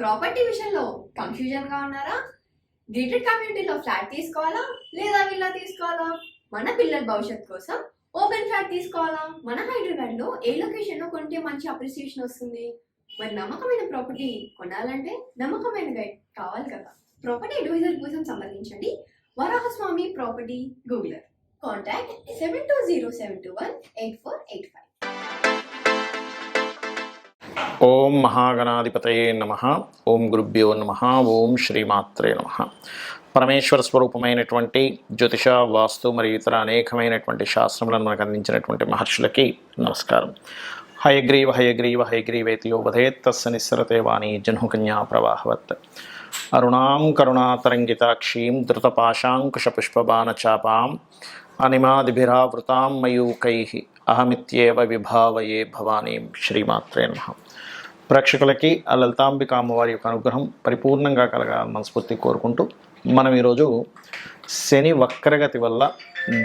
Property విషయంలో కన్ఫ్యూజన్గా ఉన్నారా? Gated కమ్యూనిటీలో ఫ్లాట్ తీసుకోవాలా లేదా విల్లా తీసుకోవాలా? మన పిల్లల భవిష్యత్ కోసం ఓపెన్ ఫ్లాట్ తీసుకోవాలా? మన హైదరాబాద్లో ఏ లొకేషన్లో కొంటే మంచి అప్రిసియేషన్ వస్తుంది? మరి నమ్మకమైన ప్రాపర్టీ కొనాలంటే నమ్మకమైన గైడ్ కావాలి కదా. ప్రాపర్టీ అడ్వైజర్ కోసం సంబంధించండి వరాహస్వామి ప్రాపర్టీ గూగులర్. కాంటాక్ట్ 7207218485. ఓం మహాగణాధిపతయే నమః. ఓం గురుభ్యో నమః. ఓం శ్రీమాత్రే నమః. పరమేశ్వర స్వరూపమైనటువంటి జ్యోతిష, వాస్తు మరియు ఇతర అనేకమైనటువంటి శాస్త్రములను మనకు అందించినటువంటి మహర్షులకి నమస్కారం. హయగ్రీవ హయగ్రీవ హయగ్రీవేతియో వధేత్ తస్స నిస్సరతే వాణి జహ్నుకన్యా ప్రవాహవత్. అరుణాం కరుణాతరంగితాక్షీం ధృతపాశాంకుశపుష్పబాణచాపాం అనిమాదిభిరావృతాం మయూకైః అహమిత్యేవ విభావయే భవానీం. శ్రీమాత్రే నమః. ప్రేక్షకులకి ఆ లలితాంబిక అమ్మవారి యొక్క అనుగ్రహం పరిపూర్ణంగా కలగాలని మనస్ఫూర్తి కోరుకుంటూ మనం ఈరోజు శని వక్రగతి వల్ల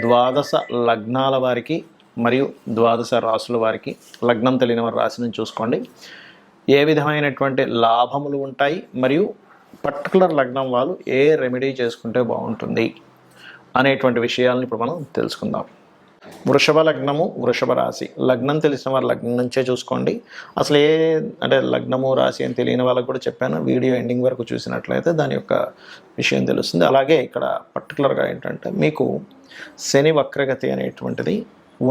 ద్వాదశ లగ్నాల వారికి మరియు ద్వాదశ రాసుల వారికి, లగ్నం తెలియని వారి రాశి నుంచి చూసుకోండి, ఏ విధమైనటువంటి లాభములు ఉంటాయి మరియు పర్టికులర్ లగ్నం వాళ్ళు ఏ రెమెడీ చేసుకుంటే బాగుంటుంది అనేటువంటి విషయాలను ఇప్పుడు మనం తెలుసుకుందాం. వృషభ లగ్నము, వృషభ రాశి. లగ్నం తెలిసిన వారు లగ్నం నుంచే చూసుకోండి. అసలు అంటే లగ్నము రాశి అని తెలియని వాళ్ళకు కూడా చెప్పాను, వీడియో ఎండింగ్ వరకు చూసినట్లయితే దాని యొక్క విషయం తెలుస్తుంది. అలాగే ఇక్కడ పర్టికులర్గా ఏంటంటే మీకు శని వక్రగతి అనేటువంటిది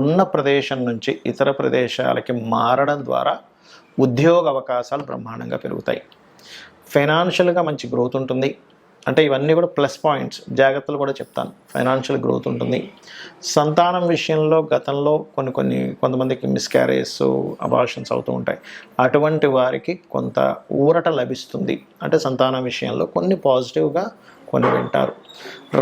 ఉన్న ప్రదేశం నుంచి ఇతర ప్రదేశాలకి మారడం ద్వారా ఉద్యోగ అవకాశాలు బ్రహ్మాండంగా పెరుగుతాయి. ఫైనాన్షియల్గా మంచి గ్రోత్ ఉంటుంది. అంటే ఇవన్నీ కూడా ప్లస్ పాయింట్స్, జాగ్రత్తలు కూడా చెప్తాను. ఫైనాన్షియల్ గ్రోత్ ఉంటుంది. సంతానం విషయంలో గతంలో కొంతమందికి మిస్క్యారేజ్, అబార్షన్స్ అవుతూ ఉంటాయి. అటువంటి వారికి కొంత ఊరట లభిస్తుంది. అంటే సంతానం విషయంలో కొన్ని పాజిటివ్గా కొన్ని వింటారు.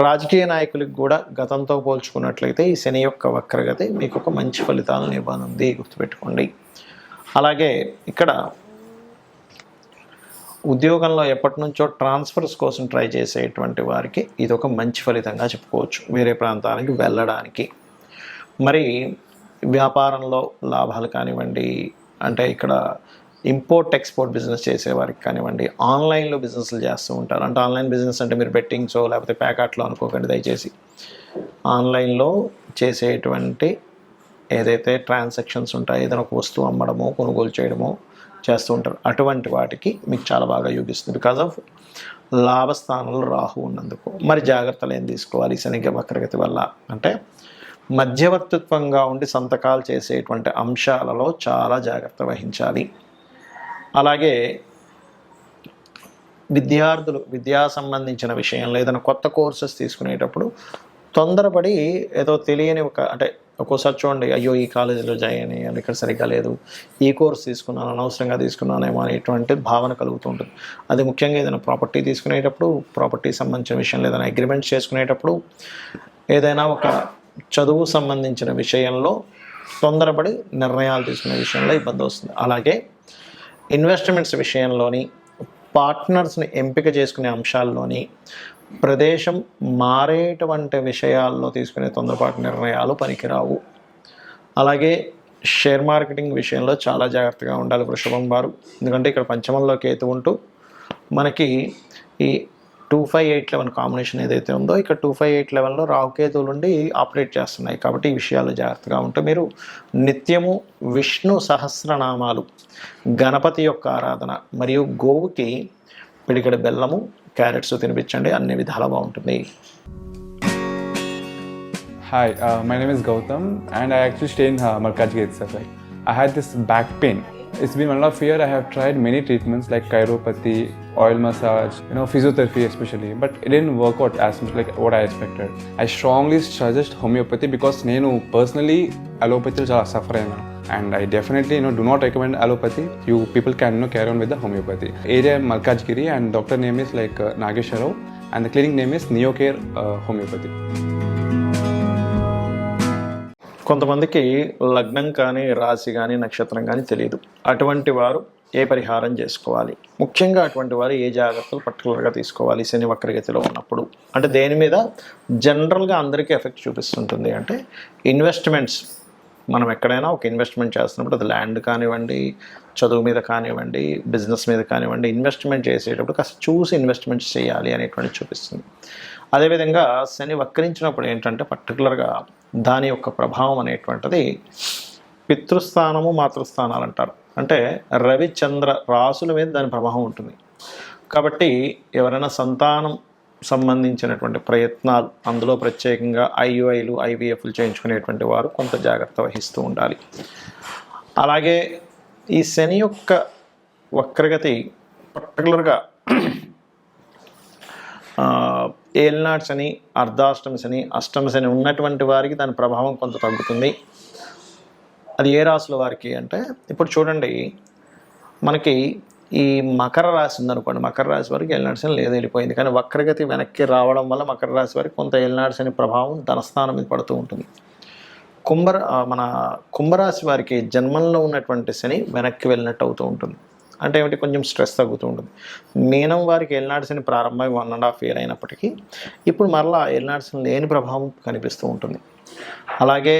రాజకీయ నాయకులకు కూడా గతంతో పోల్చుకున్నట్లయితే ఈ శని యొక్క వక్రగతి మీకు ఒక మంచి ఫలితాలను ఇవ్వనుంది, గుర్తుపెట్టుకోండి. అలాగే ఇక్కడ ఉద్యోగంలో ఎప్పటి నుంచో ట్రాన్స్ఫర్స్ కోసం ట్రై చేసేటువంటి వారికి ఇది ఒక మంచి ఫలితంగా చెప్పుకోవచ్చు, వేరే ప్రాంతానికి వెళ్ళడానికి. మరి వ్యాపారంలో లాభాలు కానివ్వండి, అంటే ఇక్కడ ఇంపోర్ట్ ఎక్స్పోర్ట్ బిజినెస్ చేసేవారికి కానివ్వండి, ఆన్లైన్లో బిజినెస్లు చేస్తూ ఉంటారు. అంటే ఆన్లైన్ బిజినెస్ అంటే మీరు బెట్టింగ్సో లేకపోతే ప్యాకెట్లో అనుకోకండి దయచేసి. ఆన్లైన్లో చేసేటువంటి ఏదైతే ట్రాన్సాక్షన్స్ ఉంటాయో, ఏదైనా ఒక వస్తువు అమ్మడమో కొనుగోలు చేయడమో చేస్తూ ఉంటారు, అటువంటి వాటికి మీకు చాలా బాగా యోగిస్తుంది. బికాజ్ ఆఫ్ లాభస్థానంలో రాహు ఉన్నందుకు. మరి జాగ్రత్తలు ఏం తీసుకోవాలి శని వక్రగతి వల్ల అంటే మధ్యవర్తిత్వంగా ఉండి సంతకాలు చేసేటువంటి అంశాలలో చాలా జాగ్రత్త వహించాలి. అలాగే విద్యార్థులు విద్యా సంబంధించిన విషయంలో ఏదైనా కొత్త కోర్సెస్ తీసుకునేటప్పుడు తొందరపడి ఏదో తెలియని అంటే ఒక్కోసారి చూడండి, అయ్యో ఈ కాలేజీలో జాయిన్ అయ్యాను, ఇక్కడ సరిగ్గా లేదు, ఈ కోర్స్ తీసుకున్నాను, అనవసరంగా తీసుకున్నానేమో అనేటువంటి భావన కలుగుతూ ఉంటుంది. అది ముఖ్యంగా ఏదైనా ప్రాపర్టీ తీసుకునేటప్పుడు, ప్రాపర్టీ సంబంధించిన విషయంలో ఏదైనా అగ్రిమెంట్స్ చేసుకునేటప్పుడు, ఏదైనా ఒక చదువు సంబంధించిన విషయంలో తొందరపడి నిర్ణయాలు తీసుకునే విషయంలో ఇబ్బంది వస్తుంది. అలాగే ఇన్వెస్ట్మెంట్స్ విషయంలోని, పార్ట్నర్స్ని ఎంపిక చేసుకునే అంశాల్లోని, ప్రదేశం మారేటువంటి విషయాల్లో తీసుకునే తొందరపాటు నిర్ణయాలు పనికిరావు. అలాగే షేర్ మార్కెటింగ్ విషయంలో చాలా జాగ్రత్తగా ఉండాలి వృషభం వారు. ఎందుకంటే ఇక్కడ పంచమంలో కేతు ఉంటూ మనకి ఈ 2581 కాంబినేషన్ ఏదైతే ఉందో, ఇక్కడ 2581లో రాహుకేతువులు ఉండి ఆపరేట్ చేస్తున్నాయి. కాబట్టి ఈ విషయాలు జాగ్రత్తగా ఉంటే మీరు నిత్యము విష్ణు సహస్రనామాలు, గణపతి యొక్క ఆరాధన మరియు గోవుకి పిడికెడు బెల్లము, క్యారెట్స్ తినిపించండి, అన్ని విధాలా బాగుంటుంది. Hi, my name is Gautam and I actually stay in Malkajgiri itself. I had this back pain. It's been 1.5 years. I have tried many treatments like chiropathy, oil massage, physiotherapy especially, but it didn't work out as much like what I expected. I strongly suggest homeopathy because నేను personally allopathy చాలా suffer అయినా. And I definitely do not recommend allopathy. You people can carry on with the homeopathy. Area Malkajgiri and doctor name is like Nageswar Rao and the clinic name is Neocare Homeopathy. కొంతమందికి లగ్నం కానీ రాశి కానీ నక్షత్రం కానీ తెలియదు. అటువంటి వారు ఏ పరిహారం చేసుకోవాలి, ముఖ్యంగా అటువంటి వారు ఏ జాగ్రత్తలు పర్టికులర్గా తీసుకోవాలి శని వక్రగతిలో ఉన్నప్పుడు అంటే దేని మీద జనరల్గా అందరికీ ఎఫెక్ట్ చూపిస్తుంటుంది అంటే ఇన్వెస్ట్మెంట్స్ మనం ఎక్కడైనా ఒక ఇన్వెస్ట్మెంట్ చేస్తున్నప్పుడు అది ల్యాండ్ కానివ్వండి, చదువు మీద కానివ్వండి, బిజినెస్ మీద కానివ్వండి, ఇన్వెస్ట్మెంట్ చేసేటప్పుడు కాస్త చూసి ఇన్వెస్ట్మెంట్స్ చేయాలి అనేటువంటి చూపిస్తుంది. అదేవిధంగా శని వక్రించినప్పుడు ఏంటంటే పర్టికులర్గా దాని యొక్క ప్రభావం అనేటువంటిది పితృస్థానము, మాతృస్థానాలు అంటారు. అంటే రవి చంద్ర రాసుల మీద దాని ప్రభావం ఉంటుంది. కాబట్టి ఎవరైనా సంతానం సంబంధించినటువంటి ప్రయత్నాలు, అందులో ప్రత్యేకంగా ఐయుఐలు, ఐవీఎఫ్లు చేయించుకునేటువంటి వారు కొంత జాగ్రత్త వహిస్తూ ఉండాలి. అలాగే ఈ శని యొక్క వక్రగతి పర్టికులర్గా ఏలినాటి శని, అర్ధాష్టమి శని, అష్టమి శని ఉన్నటువంటి వారికి దాని ప్రభావం కొంత తగ్గుతుంది. అది ఏ రాశుల వారికి అంటే, ఇప్పుడు చూడండి, మనకి ఈ మకర రాశి ఉందనుకోండి, మకర రాశి వారికి ఏలినాటి శని లేదు, వెళ్ళిపోయింది. కానీ వక్రగతి వెనక్కి రావడం వల్ల మకర రాశి వారికి కొంత ఏలినాటి శని ప్రభావం ధనస్థానం మీద పడుతూ ఉంటుంది. మన కుంభరాశి వారికి జన్మంలో ఉన్నటువంటి శని వెనక్కి వెళ్ళినట్టు అవుతూ ఉంటుంది. అంటే ఏమిటి, కొంచెం స్ట్రెస్ తగ్గుతూ ఉంటుంది. మీనం వారికి ఏలినాటి శని ప్రారంభమై 1.5 year అయినప్పటికీ ఇప్పుడు మరలా ఏలినాటి శని లేని ప్రభావం కనిపిస్తూ ఉంటుంది. అలాగే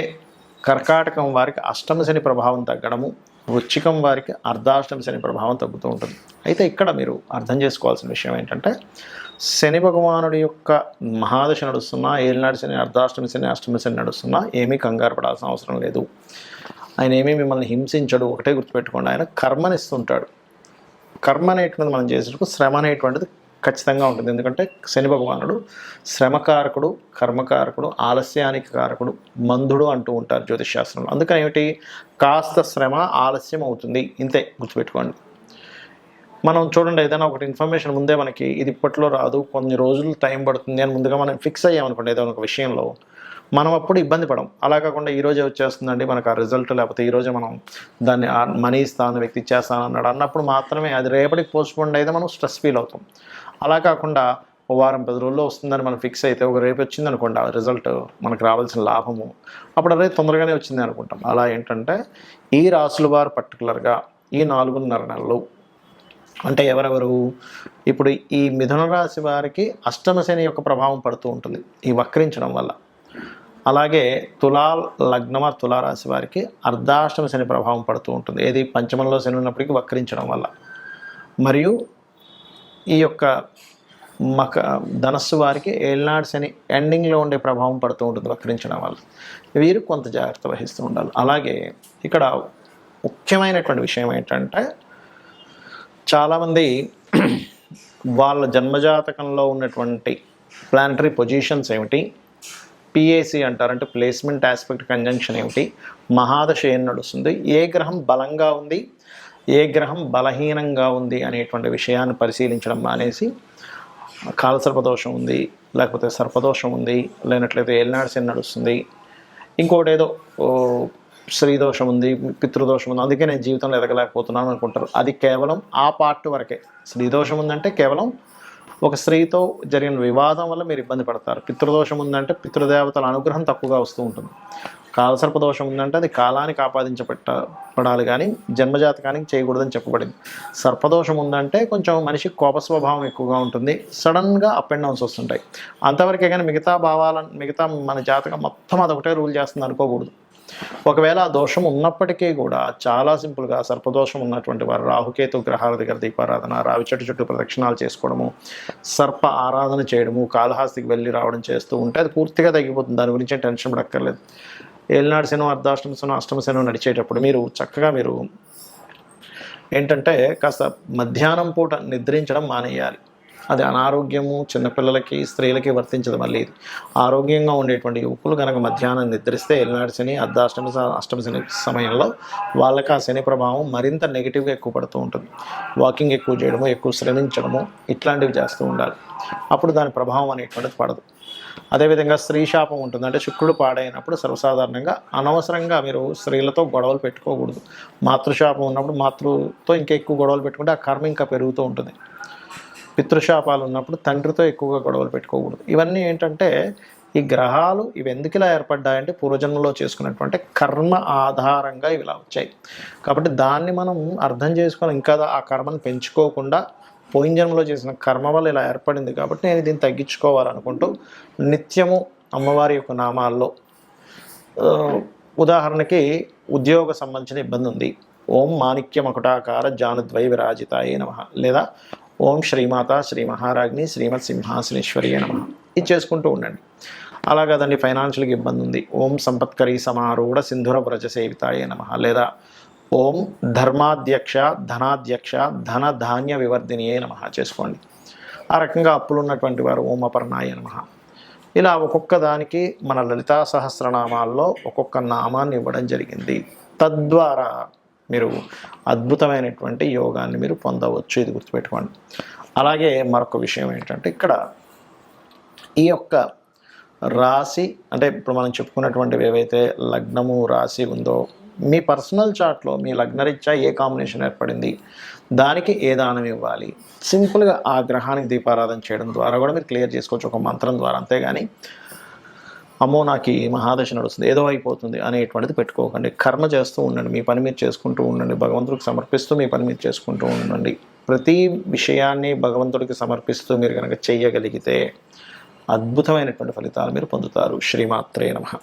కర్కాటకం వారికి అష్టమ శని ప్రభావం తగ్గడము, వృశ్చికం వారికి అర్ధాష్టమి శని ప్రభావం తగ్గుతూ ఉంటుంది. అయితే ఇక్కడ మీరు అర్థం చేసుకోవాల్సిన విషయం ఏంటంటే, శని భగవానుడి యొక్క మహాదశ నడుస్తున్నా, ఏలినాటి శని, అర్ధాష్టమి శని, అష్టమి శని నడుస్తున్నా ఏమీ కంగారు పడాల్సిన అవసరం లేదు. ఆయన ఏమీ మిమ్మల్ని హింసించడు. ఒకటే గుర్తుపెట్టుకోండి, ఆయన కర్మనిస్తుంటాడు. కర్మ అనేటువంటిది మనం చేసేటప్పుడు శ్రమ అనేటువంటిది ఖచ్చితంగా ఉంటుంది. ఎందుకంటే శని భగవానుడు శ్రమకారకుడు, కర్మకారకుడు, ఆలస్యానికి కారకుడు, మందుడు అంటూ ఉంటారు జ్యోతిష్ శాస్త్రంలో. అందుకని ఏమిటి, కాస్త శ్రమ ఆలస్యం అవుతుంది, ఇంతే గుర్తుపెట్టుకోండి. మనం చూడండి, ఏదైనా ఒకటి ఇన్ఫర్మేషన్ ముందే మనకి ఇది ఇప్పట్లో రాదు, కొన్ని రోజులు టైం పడుతుంది అని ముందుగా మనం ఫిక్స్ అయ్యామనుకోండి ఏదైనా ఒక విషయంలో, మనం అప్పుడు ఇబ్బంది పడం. అలా కాకుండా ఈరోజే వచ్చేస్తుందండి మనకు ఆ రిజల్ట్, లేకపోతే ఈరోజే మనం దాన్ని మనీ ఇస్తాను, వ్యక్తి ఇచ్చేస్తాను అన్నాడు అన్నప్పుడు మాత్రమే అది రేపటికి పోస్ట్పోన్ అయితే మనం స్ట్రెస్ ఫీల్ అవుతాం. అలా కాకుండా ఓ వారం 10 రోజుల్లో వస్తుందని మనం ఫిక్స్ అయితే, ఒక రేపు వచ్చింది అనుకోండి ఆ రిజల్ట్, మనకు రావాల్సిన లాభము, అప్పుడు అదే తొందరగానే వచ్చింది అనుకుంటాం. అలా ఏంటంటే ఈ రాసుల వారు పర్టికులర్గా ఈ 4.5 నెలలు అంటే ఎవరెవరు, ఇప్పుడు ఈ మిథున రాశి వారికి అష్టమ శని యొక్క ప్రభావం పడుతూ ఉంటుంది ఈ వక్రించడం వల్ల. అలాగే లగ్నమ తులారాశి వారికి అర్ధాష్టమ శని ప్రభావం పడుతూ ఉంటుంది, ఏది పంచమంలో శని ఉన్నప్పటికీ వక్రించడం వల్ల. మరియు ఈ యొక్క ధనస్సు వారికి ఏలినాటి శని ఎండింగ్లో ఉండే ప్రభావం పడుతూ ఉంటుంది వక్రించడం వల్ల. వీరు కొంత జాగ్రత్త వహిస్తూ ఉండాలి. అలాగే ఇక్కడ ముఖ్యమైనటువంటి విషయం ఏంటంటే, చాలామంది వాళ్ళ జన్మజాతకంలో ఉన్నటువంటి ప్లానటరీ పొజిషన్స్ ఏమిటి, పిఏసి అంటారు, అంటే ప్లేస్మెంట్ ఆస్పెక్ట్ కంజంక్షన్ ఏమిటి, మహాదశ ఏం నడుస్తుంది, ఏ గ్రహం బలంగా ఉంది, ఏ గ్రహం బలహీనంగా ఉంది అనేటువంటి విషయాన్ని పరిశీలించడం మానేసి కాలసర్పదోషం ఉంది, లేకపోతే సర్పదోషం ఉంది, లేనట్లయితే ఏలినాటి శని నడుస్తుంది, ఇంకోటి ఏదో స్త్రీదోషం ఉంది, పితృదోషం ఉంది, అందుకే నేను జీవితంలో ఎదగలేకపోతున్నాను అనుకుంటారు. అది కేవలం ఆ పార్ట్ వరకే. స్త్రీదోషం ఉందంటే కేవలం ఒక స్త్రీతో జరిగిన వివాదం వల్ల మీరు ఇబ్బంది పడతారు. పితృదోషం ఉందంటే పితృదేవతల అనుగ్రహం తక్కువగా వస్తూ ఉంటుంది. కాలసర్పదోషం ఉందంటే అది కాలానికి ఆపాదించబడాలి కానీ జన్మజాతకానికి చేయకూడదని చెప్పబడింది. సర్పదోషం ఉందంటే కొంచెం మనిషికి కోప స్వభావం ఎక్కువగా ఉంటుంది, సడన్గా అప్ అండ్ డౌన్స్ వస్తుంటాయి. అంతవరకే కానీ మిగతా మన జాతకం మొత్తం అదొకటే రూల్ చేస్తుంది అనుకోకూడదు. ఒకవేళ ఆ దోషం ఉన్నప్పటికీ కూడా చాలా సింపుల్గా సర్పదోషం ఉన్నటువంటి వారు రాహుకేతు గ్రహాల దగ్గర దీపారాధన, రావి చుట్టూ ప్రదక్షిణాలు చేసుకోవడము, సర్ప ఆరాధన చేయడము, కాళహస్తికి వెళ్ళి రావడం చేస్తూ ఉంటే అది పూర్తిగా తగ్గిపోతుంది. దాని గురించి టెన్షన్ పడక్కర్లేదు. ఏలినాటి శని, అర్ధాష్టమ శని, అష్టమ శని నడిచేటప్పుడు మీరు చక్కగా ఏంటంటే కాస్త మధ్యాహ్నం పూట నిద్రించడం మానేయాలి. అది అనారోగ్యము చిన్నపిల్లలకి, స్త్రీలకి వర్తించదు. మళ్ళీ ఆరోగ్యంగా ఉండేటువంటి యువకులు కనుక మధ్యాహ్నం నిద్రిస్తే ఏలినాటి శని, అష్టమ శని సమయంలో వాళ్ళకి ఆ శని ప్రభావం మరింత నెగిటివ్గా ఎక్కువ పడుతూ ఉంటుంది. వాకింగ్ ఎక్కువ చేయడము, ఎక్కువ శ్రమించడము, ఇట్లాంటివి చేస్తూ ఉండాలి. అప్పుడు దాని ప్రభావం అనేటువంటిది పడదు. అదేవిధంగా స్త్రీ శాపం ఉంటుంది. అంటే శుక్రుడు పాడైనప్పుడు సర్వసాధారణంగా అనవసరంగా మీరు స్త్రీలతో గొడవలు పెట్టుకోకూడదు. మాతృశాపం ఉన్నప్పుడు మాతృతో ఇంకా ఎక్కువ గొడవలు పెట్టుకుంటే ఆ కర్మ ఇంకా పెరుగుతూ ఉంటుంది. పితృశాపాలు ఉన్నప్పుడు తండ్రితో ఎక్కువగా గొడవలు పెట్టుకోకూడదు. ఇవన్నీ ఏంటంటే ఈ గ్రహాలు ఇవి ఎందుకు ఇలా ఏర్పడ్డాయంటే పూర్వజన్మలో చేసుకున్నటువంటి కర్మ ఆధారంగా ఇవి ఇలా వచ్చాయి. కాబట్టి దాన్ని మనం అర్థం చేసుకొని ఇంకా ఆ కర్మను పెంచుకోకుండా పోయిన జన్మలో చేసిన కర్మ వల్ల ఇలా ఏర్పడింది కాబట్టి నేను దీన్ని తగ్గించుకోవాలనుకుంటూ నిత్యము అమ్మవారి యొక్క నామాల్లో ఉదాహరణకి ఉద్యోగ సంబంధించిన ఇబ్బంది ఉంది, ఓం మాణిక్య మకుటాకార జానుద్వై విరాజితాయే నమః, లేదా ఓం శ్రీమాత శ్రీ మహారాజ్ని శ్రీమత్ సింహాసనేశ్వరియే నమః. ఇది చేసుకుంటూ ఉండండి. అలా కదండి ఫైనాన్షియల్గా ఇబ్బంది ఉంది, ఓం సంపత్కరీ సమారూఢ సింధుర వ్రజ సేవితాయే నమః, లేదా ఓం ధర్మాధ్యక్ష ధనాధ్యక్ష ధన ధాన్య వివర్ధినియే నమః చేసుకోండి. ఆ రకంగా అప్పులు ఉన్నటువంటి వారు ఓం అపర్ణాయ నమః. ఇలా ఒక్కొక్క దానికి మన లలితా సహస్రనామాల్లో ఒక్కొక్క నామాన్ని ఇవ్వడం జరిగింది. తద్వారా మీరు అద్భుతమైనటువంటి యోగాన్ని మీరు పొందవచ్చు, ఇది గుర్తుపెట్టుకోండి. అలాగే మరొక విషయం ఏంటంటే ఇక్కడ ఈ యొక్క రాశి అంటే ఇప్పుడు మనం చెప్పుకున్నటువంటివి ఏవైతే లగ్నము రాశి ఉందో మీ పర్సనల్ చార్ట్లో మీ లగ్నరీత్యా ఏ కాంబినేషన్ ఏర్పడింది, దానికి ఏ దానం ఇవ్వాలి, సింపుల్గా ఆ గ్రహానికి దీపారాధన చేయడం ద్వారా కూడా మీరు క్లియర్ చేసుకోవచ్చు ఒక మంత్రం ద్వారా. అంతేగాని అమ్మో నాకు ఈ మహాదశ నడుస్తుంది ఏదో అయిపోతుంది అనేటువంటిది పెట్టుకోకండి. కర్మ చేస్తూ ఉండండి, మీ పని మీరు చేసుకుంటూ ఉండండి, భగవంతుడికి సమర్పిస్తూ మీ పని మీరు చేసుకుంటూ ఉండండి. ప్రతి విషయాన్ని భగవంతుడికి సమర్పిస్తూ మీరు కనుక చేయగలిగితే అద్భుతమైనటువంటి ఫలితాలు మీరు పొందుతారు. శ్రీమాత్రే నమః.